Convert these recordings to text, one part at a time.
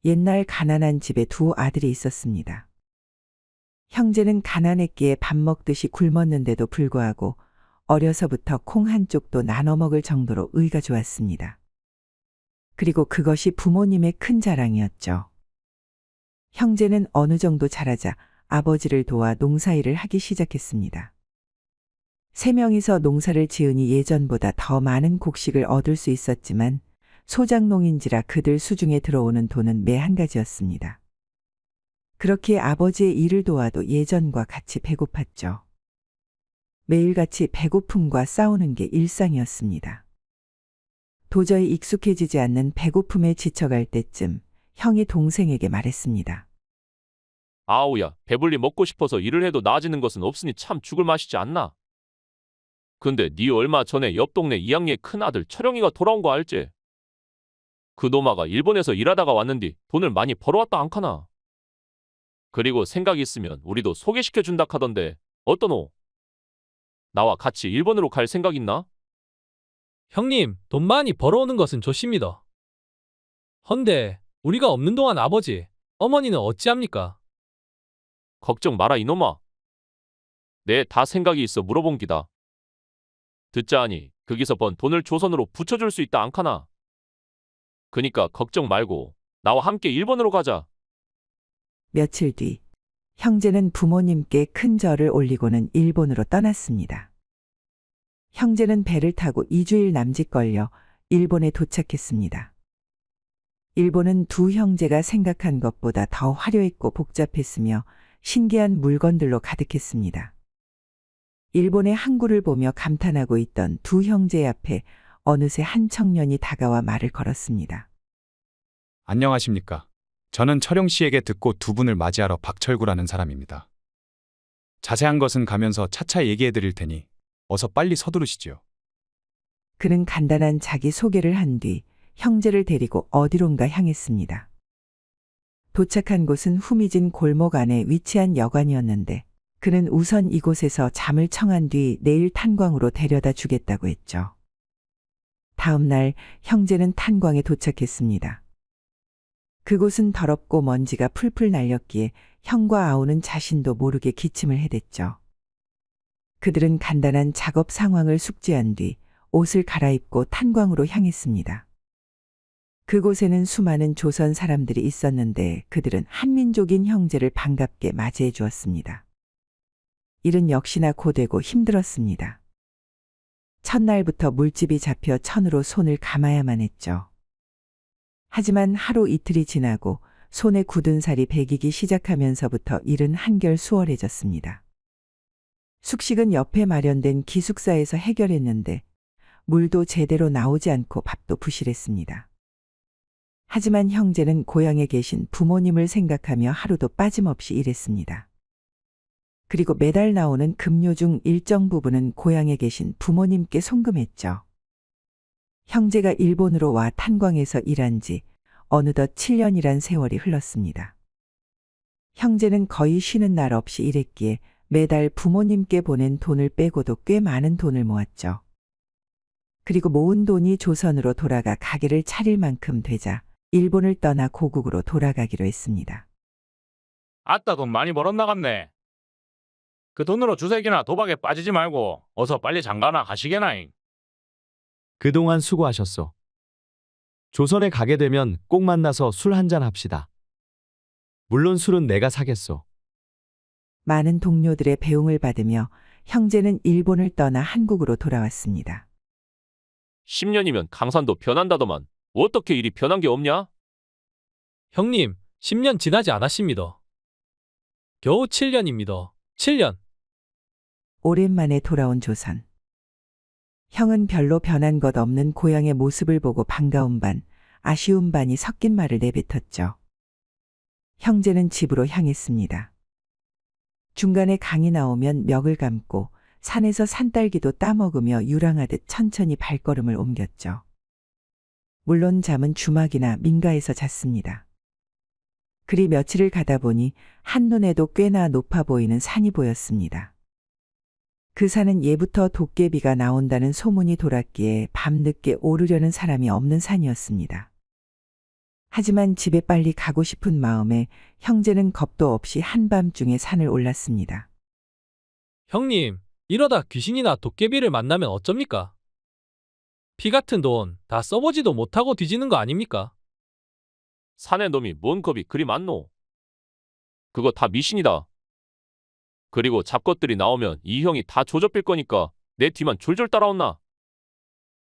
옛날 가난한 집에 두 아들이 있었습니다. 형제는 가난했기에 밥 먹듯이 굶었는데도 불구하고 어려서부터 콩 한 쪽도 나눠 먹을 정도로 의가 좋았습니다. 그리고 그것이 부모님의 큰 자랑이었죠. 형제는 어느 정도 자라자 아버지를 도와 농사일을 하기 시작했습니다. 세 명이서 농사를 지으니 예전보다 더 많은 곡식을 얻을 수 있었지만 소작농인지라 그들 수중에 들어오는 돈은 매 한 가지였습니다. 그렇기에 아버지의 일을 도와도 예전과 같이 배고팠죠. 매일같이 배고픔과 싸우는 게 일상이었습니다. 도저히 익숙해지지 않는 배고픔에 지쳐갈 때쯤 형이 동생에게 말했습니다. 아우야, 배불리 먹고 싶어서 일을 해도 나아지는 것은 없으니 참 죽을 맛이지 않나? 근데 네 얼마 전에 옆 동네 2학년 큰아들 철영이가 돌아온 거 알지? 그 노마가 일본에서 일하다가 왔는디 돈을 많이 벌어왔다 않카나? 그리고 생각 있으면 우리도 소개시켜준다 카던데 어떠노? 나와 같이 일본으로 갈 생각 있나? 형님, 돈 많이 벌어오는 것은 좋습니다. 헌데 우리가 없는 동안 아버지, 어머니는 어찌합니까? 걱정 마라 이놈아. 내 다 생각이 있어 물어본 기다. 듣자하니 거기서 번 돈을 조선으로 붙여줄 수 있다 않카나? 그니까 걱정 말고 나와 함께 일본으로 가자. 며칠 뒤 형제는 부모님께 큰 절을 올리고는 일본으로 떠났습니다. 형제는 배를 타고 2주일 남짓 걸려 일본에 도착했습니다. 일본은 두 형제가 생각한 것보다 더 화려했고 복잡했으며 신기한 물건들로 가득했습니다. 일본의 항구를 보며 감탄하고 있던 두 형제 앞에 어느새 한 청년이 다가와 말을 걸었습니다. 안녕하십니까. 저는 철용 씨에게 듣고 두 분을 맞이하러 박철구라는 사람입니다. 자세한 것은 가면서 차차 얘기해 드릴 테니 어서 빨리 서두르시지요. 그는 간단한 자기 소개를 한 뒤 형제를 데리고 어디론가 향했습니다. 도착한 곳은 후미진 골목 안에 위치한 여관이었는데 그는 우선 이곳에서 잠을 청한 뒤 내일 탄광으로 데려다 주겠다고 했죠. 다음 날 형제는 탄광에 도착했습니다. 그곳은 더럽고 먼지가 풀풀 날렸기에 형과 아우는 자신도 모르게 기침을 해댔죠. 그들은 간단한 작업 상황을 숙지한 뒤 옷을 갈아입고 탄광으로 향했습니다. 그곳에는 수많은 조선 사람들이 있었는데 그들은 한민족인 형제를 반갑게 맞이해 주었습니다. 일은 역시나 고되고 힘들었습니다. 첫날부터 물집이 잡혀 천으로 손을 감아야만 했죠. 하지만 하루 이틀이 지나고 손에 굳은 살이 배기기 시작하면서부터 일은 한결 수월해졌습니다. 숙식은 옆에 마련된 기숙사에서 해결했는데 물도 제대로 나오지 않고 밥도 부실했습니다. 하지만 형제는 고향에 계신 부모님을 생각하며 하루도 빠짐없이 일했습니다. 그리고 매달 나오는 급료 중 일정 부분은 고향에 계신 부모님께 송금했죠. 형제가 일본으로 와 탄광에서 일한 지 어느덧 7년이란 세월이 흘렀습니다. 형제는 거의 쉬는 날 없이 일했기에 매달 부모님께 보낸 돈을 빼고도 꽤 많은 돈을 모았죠. 그리고 모은 돈이 조선으로 돌아가 가게를 차릴 만큼 되자 일본을 떠나 고국으로 돌아가기로 했습니다. 아따 돈 많이 벌었나갔네. 그 돈으로 주색이나 도박에 빠지지 말고 어서 빨리 장가나 가시게나잉. 그동안 수고하셨소. 조선에 가게 되면 꼭 만나서 술 한잔 합시다. 물론 술은 내가 사겠소. 많은 동료들의 배웅을 받으며 형제는 일본을 떠나 한국으로 돌아왔습니다. 10년이면 강산도 변한다더만 어떻게 일이 변한 게 없냐? 형님, 10년 지나지 않았습니다. 겨우 7년입니다. 7년. 오랜만에 돌아온 조선. 형은 별로 변한 것 없는 고향의 모습을 보고 반가운 반, 아쉬운 반이 섞인 말을 내뱉었죠. 형제는 집으로 향했습니다. 중간에 강이 나오면 멱을 감고 산에서 산딸기도 따먹으며 유랑하듯 천천히 발걸음을 옮겼죠. 물론 잠은 주막이나 민가에서 잤습니다. 그리 며칠을 가다 보니 한눈에도 꽤나 높아 보이는 산이 보였습니다. 그 산은 예부터 도깨비가 나온다는 소문이 돌았기에 밤늦게 오르려는 사람이 없는 산이었습니다. 하지만 집에 빨리 가고 싶은 마음에 형제는 겁도 없이 한밤중에 산을 올랐습니다. 형님, 이러다 귀신이나 도깨비를 만나면 어쩝니까? 피 같은 돈 다 써보지도 못하고 뒤지는 거 아닙니까? 사내 놈이 뭔 겁이 그리 많노? 그거 다 미신이다. 그리고 잡것들이 나오면 이 형이 다 조져빌 거니까 내 뒤만 졸졸 따라온나?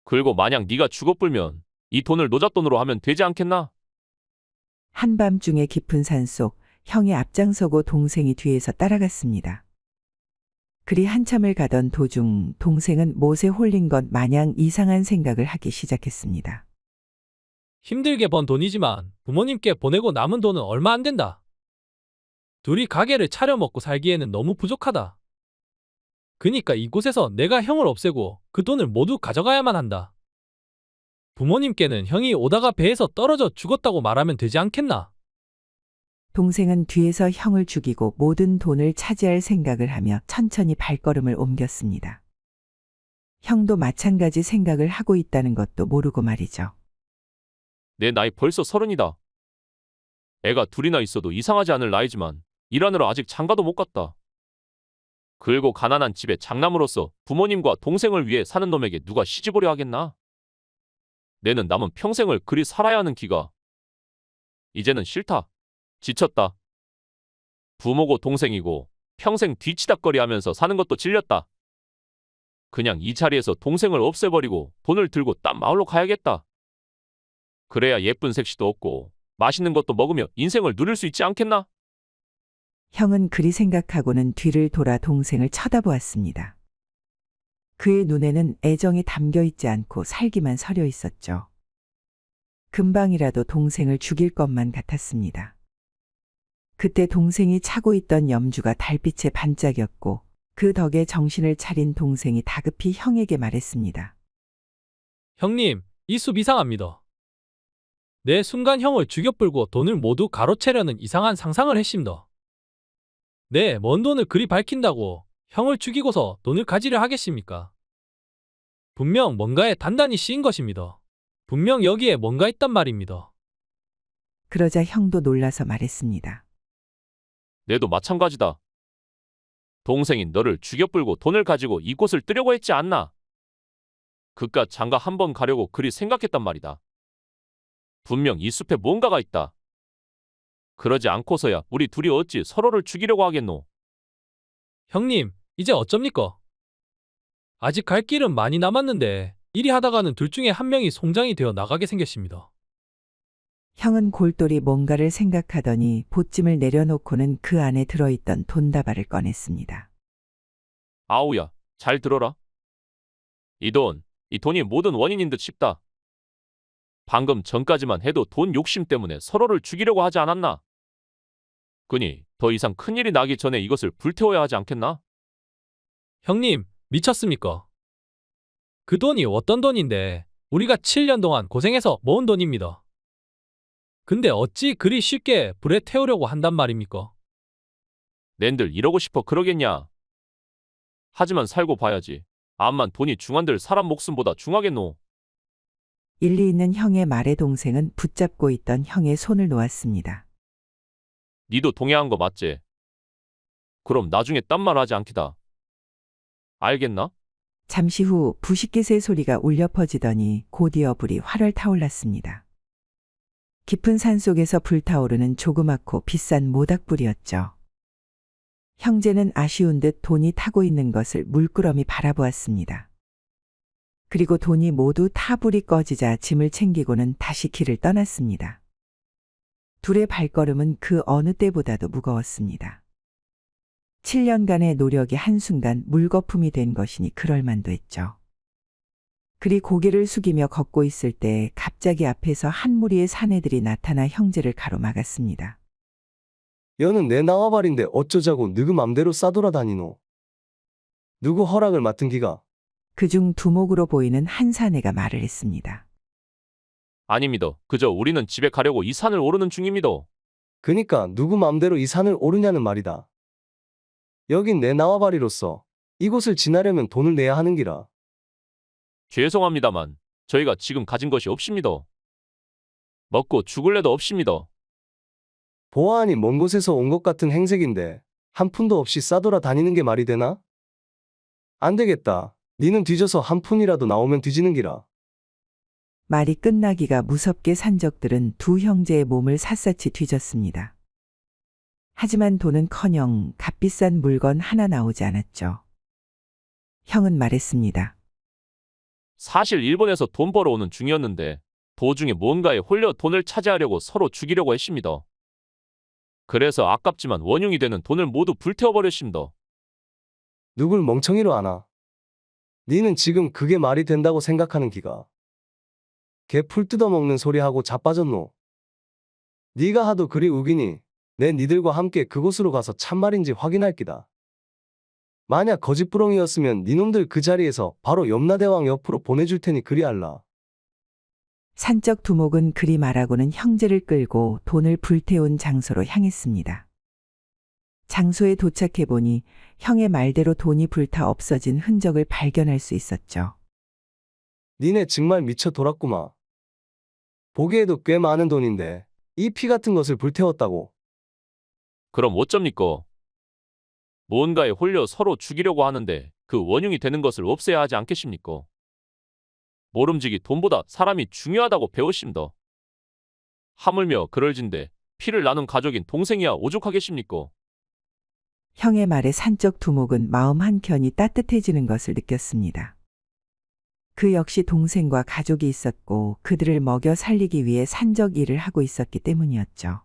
그리고 만약 네가 죽어불면 이 돈을 노잣돈으로 하면 되지 않겠나? 한밤중에 깊은 산속 형이 앞장서고 동생이 뒤에서 따라갔습니다. 그리 한참을 가던 도중 동생은 못에 홀린 것 마냥 이상한 생각을 하기 시작했습니다. 힘들게 번 돈이지만 부모님께 보내고 남은 돈은 얼마 안 된다. 둘이 가게를 차려 먹고 살기에는 너무 부족하다. 그니까 이곳에서 내가 형을 없애고 그 돈을 모두 가져가야만 한다. 부모님께는 형이 오다가 배에서 떨어져 죽었다고 말하면 되지 않겠나? 동생은 뒤에서 형을 죽이고 모든 돈을 차지할 생각을 하며 천천히 발걸음을 옮겼습니다. 형도 마찬가지 생각을 하고 있다는 것도 모르고 말이죠. 내 나이 벌써 30이다. 애가 둘이나 있어도 이상하지 않을 나이지만 일하느라 아직 장가도 못 갔다. 그리고 가난한 집의 장남으로서 부모님과 동생을 위해 사는 놈에게 누가 시집오려 하겠나? 내는 남은 평생을 그리 살아야 하는 기가. 이제는 싫다. 지쳤다. 부모고 동생이고 평생 뒤치다꺼리하면서 사는 것도 질렸다. 그냥 이 자리에서 동생을 없애버리고 돈을 들고 딴 마을로 가야겠다. 그래야 예쁜 색시도 없고 맛있는 것도 먹으며 인생을 누릴 수 있지 않겠나? 형은 그리 생각하고는 뒤를 돌아 동생을 쳐다보았습니다. 그의 눈에는 애정이 담겨 있지 않고 살기만 서려 있었죠. 금방이라도 동생을 죽일 것만 같았습니다. 그때 동생이 차고 있던 염주가 달빛에 반짝였고 그 덕에 정신을 차린 동생이 다급히 형에게 말했습니다. 형님, 이 숲 이상합니다. 내 순간 형을 죽여불고 돈을 모두 가로채려는 이상한 상상을 했습니다. 네, 먼 돈을 그리 밝힌다고 형을 죽이고서 돈을 가지려 하겠습니까? 분명 뭔가에 단단히 씌인 것입니다. 분명 여기에 뭔가 있단 말입니다. 그러자 형도 놀라서 말했습니다. 내도 마찬가지다. 동생인 너를 죽여불고 돈을 가지고 이곳을 뜨려고 했지 않나? 그깟 장가 한 번 가려고 그리 생각했단 말이다. 분명 이 숲에 뭔가가 있다. 그러지 않고서야 우리 둘이 어찌 서로를 죽이려고 하겠노? 형님, 이제 어쩝니까? 아직 갈 길은 많이 남았는데 이리 하다가는 둘 중에 한 명이 송장이 되어 나가게 생겼습니다. 형은 골똘히 뭔가를 생각하더니 보찜을 내려놓고는 그 안에 들어있던 돈다발을 꺼냈습니다. 아우야, 잘 들어라. 이 돈이 모든 원인인 듯 싶다. 방금 전까지만 해도 돈 욕심 때문에 서로를 죽이려고 하지 않았나? 그니 더 이상 큰일이 나기 전에 이것을 불태워야 하지 않겠나? 형님, 미쳤습니까? 그 돈이 어떤 돈인데 우리가 7년 동안 고생해서 모은 돈입니다. 근데 어찌 그리 쉽게 불에 태우려고 한단 말입니까? 낸들 이러고 싶어 그러겠냐? 하지만 살고 봐야지. 암만 돈이 중한들 사람 목숨보다 중하겠노. 일리 있는 형의 말에 동생은 붙잡고 있던 형의 손을 놓았습니다. 니도 동의한 거 맞지? 그럼 나중에 딴 말 하지 않기다. 알겠나? 잠시 후 부싯깃의 소리가 울려 퍼지더니 곧이어 불이 활활 타올랐습니다. 깊은 산 속에서 불타오르는 조그맣고 비싼 모닥불이었죠. 형제는 아쉬운 듯 돈이 타고 있는 것을 물끄러미 바라보았습니다. 그리고 돈이 모두 타 불이 꺼지자 짐을 챙기고는 다시 길을 떠났습니다. 둘의 발걸음은 그 어느 때보다도 무거웠습니다. 7년간의 노력이 한순간 물거품이 된 것이니 그럴만도 했죠. 그리 고개를 숙이며 걷고 있을 때 갑자기 앞에서 한 무리의 사내들이 나타나 형제를 가로막았습니다. 여는 내 나와발인데 어쩌자고 느그 맘대로 싸돌아다니노. 누구 허락을 맡은 기가? 그중 두목으로 보이는 한 사내가 말을 했습니다. 아닙니다. 그저 우리는 집에 가려고 이 산을 오르는 중입니다. 그니까 누구 맘대로 이 산을 오르냐는 말이다. 여긴 내 나와발이로서 이곳을 지나려면 돈을 내야 하는 기라. 죄송합니다만 저희가 지금 가진 것이 없습니다. 먹고 죽을래도 없습니다. 보아하니 먼 곳에서 온 것 같은 행색인데 한 푼도 없이 싸돌아 다니는 게 말이 되나? 안 되겠다. 니는 뒤져서 한 푼이라도 나오면 뒤지는 기라. 말이 끝나기가 무섭게 산적들은 두 형제의 몸을 샅샅이 뒤졌습니다. 하지만 돈은커녕 값비싼 물건 하나 나오지 않았죠. 형은 말했습니다. 사실 일본에서 돈 벌어오는 중이었는데 도중에 뭔가에 홀려 돈을 차지하려고 서로 죽이려고 했습니다. 그래서 아깝지만 원흉이 되는 돈을 모두 불태워버렸습니다. 누굴 멍청이로 아나? 니는 지금 그게 말이 된다고 생각하는 기가. 개 풀 뜯어먹는 소리하고 자빠졌노. 니가 하도 그리 우기니 내 니들과 함께 그곳으로 가서 참말인지 확인할 기다. 만약 거짓부렁이었으면 니놈들 그 자리에서 바로 염라대왕 옆으로 보내줄 테니 그리 알라. 산적 두목은 그리 말하고는 형제를 끌고 돈을 불태운 장소로 향했습니다. 장소에 도착해보니 형의 말대로 돈이 불타 없어진 흔적을 발견할 수 있었죠. 니네 정말 미쳐 돌았구마. 보기에도 꽤 많은 돈인데 이 피 같은 것을 불태웠다고. 그럼 어쩝니까? 뭔가에 홀려 서로 죽이려고 하는데 그 원흉이 되는 것을 없애야 하지 않겠습니까? 모름지기 돈보다 사람이 중요하다고 배웠습니다. 하물며 그럴진데 피를 나눈 가족인 동생이야 오죽하겠습니까? 형의 말에 산적 두목은 마음 한켠이 따뜻해지는 것을 느꼈습니다. 그 역시 동생과 가족이 있었고 그들을 먹여 살리기 위해 산적 일을 하고 있었기 때문이었죠.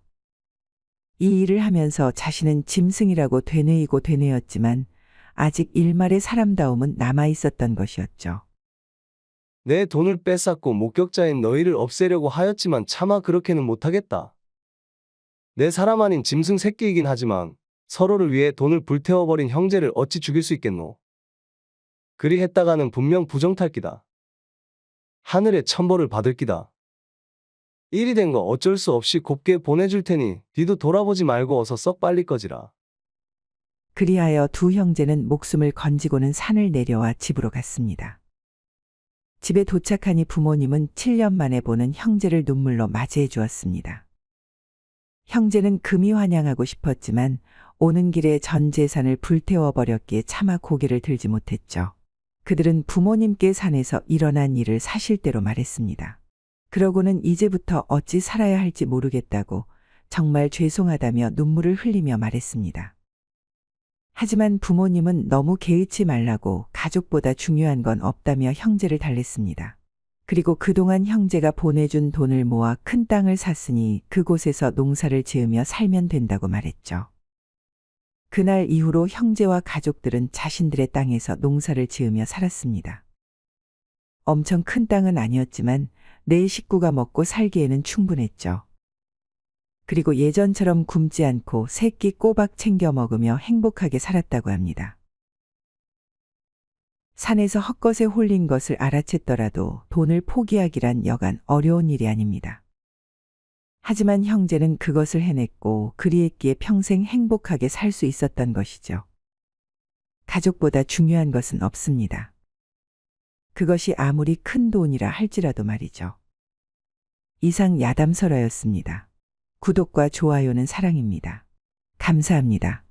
이 일을 하면서 자신은 짐승이라고 되뇌이고 되뇌었지만 아직 일말의 사람다움은 남아 있었던 것이었죠. 내 돈을 뺏었고 목격자인 너희를 없애려고 하였지만 차마 그렇게는 못하겠다. 내 사람 아닌 짐승 새끼이긴 하지만 서로를 위해 돈을 불태워버린 형제를 어찌 죽일 수 있겠노. 그리 했다가는 분명 부정탈기다. 하늘의 천벌을 받을 기다. 일이 된 거 어쩔 수 없이 곱게 보내줄 테니 뒤도 돌아보지 말고 어서 썩 빨리 꺼지라. 그리하여 두 형제는 목숨을 건지고는 산을 내려와 집으로 갔습니다. 집에 도착하니 부모님은 7년 만에 보는 형제를 눈물로 맞이해 주었습니다. 형제는 금이 환영하고 싶었지만 오는 길에 전 재산을 불태워버렸기에 차마 고개를 들지 못했죠. 그들은 부모님께 산에서 일어난 일을 사실대로 말했습니다. 그러고는 이제부터 어찌 살아야 할지 모르겠다고 정말 죄송하다며 눈물을 흘리며 말했습니다. 하지만 부모님은 너무 개의치 말라고 가족보다 중요한 건 없다며 형제를 달랬습니다. 그리고 그동안 형제가 보내준 돈을 모아 큰 땅을 샀으니 그곳에서 농사를 지으며 살면 된다고 말했죠. 그날 이후로 형제와 가족들은 자신들의 땅에서 농사를 지으며 살았습니다. 엄청 큰 땅은 아니었지만 네 식구가 먹고 살기에는 충분했죠. 그리고 예전처럼 굶지 않고 새끼 꼬박 챙겨 먹으며 행복하게 살았다고 합니다. 산에서 헛것에 홀린 것을 알아챘더라도 돈을 포기하기란 여간 어려운 일이 아닙니다. 하지만 형제는 그것을 해냈고 그리했기에 평생 행복하게 살 수 있었던 것이죠. 가족보다 중요한 것은 없습니다. 그것이 아무리 큰 돈이라 할지라도 말이죠. 이상 야담설화였습니다. 구독과 좋아요는 사랑입니다. 감사합니다.